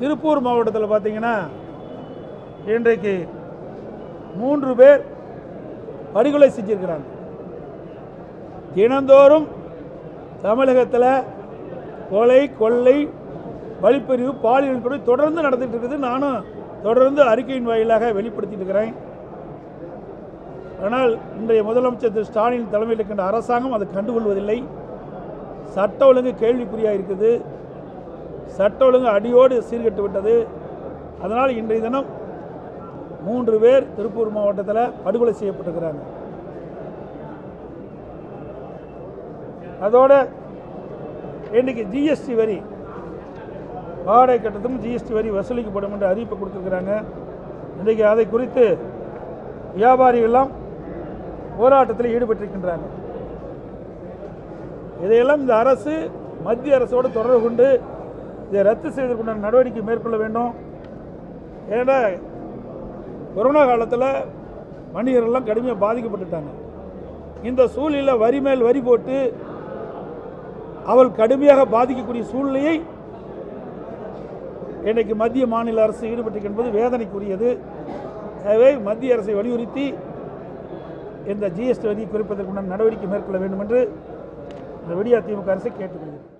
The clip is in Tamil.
திருப்பூர் மாவட்டத்தில் பார்த்தீங்கன்னா இன்றைக்கு 3 பேர் படுகொலை செஞ்சிருக்கிறாங்க. தினந்தோறும் தமிழகத்தில் கொலை, கொள்ளை, வழிப்பறிவு, பாலியல் கொலை தொடர்ந்து நடந்துட்டு இருக்குது. நானும் தொடர்ந்து அறிக்கையின் வாயிலாக வெளிப்படுத்திட்டு இருக்கிறேன். ஆனால் இன்றைய முதலமைச்சர் திரு ஸ்டாலின் தலைமையில் இருக்கின்ற அரசாங்கம் அதை கண்டுகொள்வதில்லை. சட்ட ஒழுங்கு கேள்விக்குறியாக இருக்குது. சட்ட ஒழுங்கு அடியோடு சீர்கெட்டு விட்டது. அதனால் இன்றைய தினம் 3 பேர் திருப்பூர் மாவட்டத்தில் படுகொலை செய்யப்பட்டிருக்கிறாங்க. அதோட இன்றைக்கு ஜிஎஸ்டி வரி, வாடகை கட்டணத்தும் ஜிஎஸ்டி வரி வசூலிக்கப்படும் என்று அறிவிப்பு கொடுத்துருக்கிறாங்க. இன்றைக்கு அதை குறித்து வியாபாரிகள்லாம் போராட்டத்தில் ஈடுபட்டிருக்கின்றாங்க. இதையெல்லாம் இந்த அரசு மத்திய அரசோடு தொடர்பு கொண்டு இதை ரத்து செய்வதற்குண்டான நடவடிக்கை மேற்கொள்ள வேண்டும். ஏன்னா கொரோனா காலத்தில் வணிகர்கள்லாம் கடுமையாக பாதிக்கப்பட்டுட்டாங்க. இந்த சூழ்நிலையில் வரி மேல் வரி போட்டு அவள் கடுமையாக பாதிக்கக்கூடிய சூழ்நிலையை இன்றைக்கு மத்திய மாநில அரசு ஈடுபட்டு என்பது வேதனைக்குரியது. எனவே மத்திய அரசை வலியுறுத்தி இந்த ஜிஎஸ்டி வரியை குறைப்பதற்குண்டான நடவடிக்கை மேற்கொள்ள வேண்டும் என்று இந்த விடியா திமுக அரசை கேட்டுக்கொள்கிறது.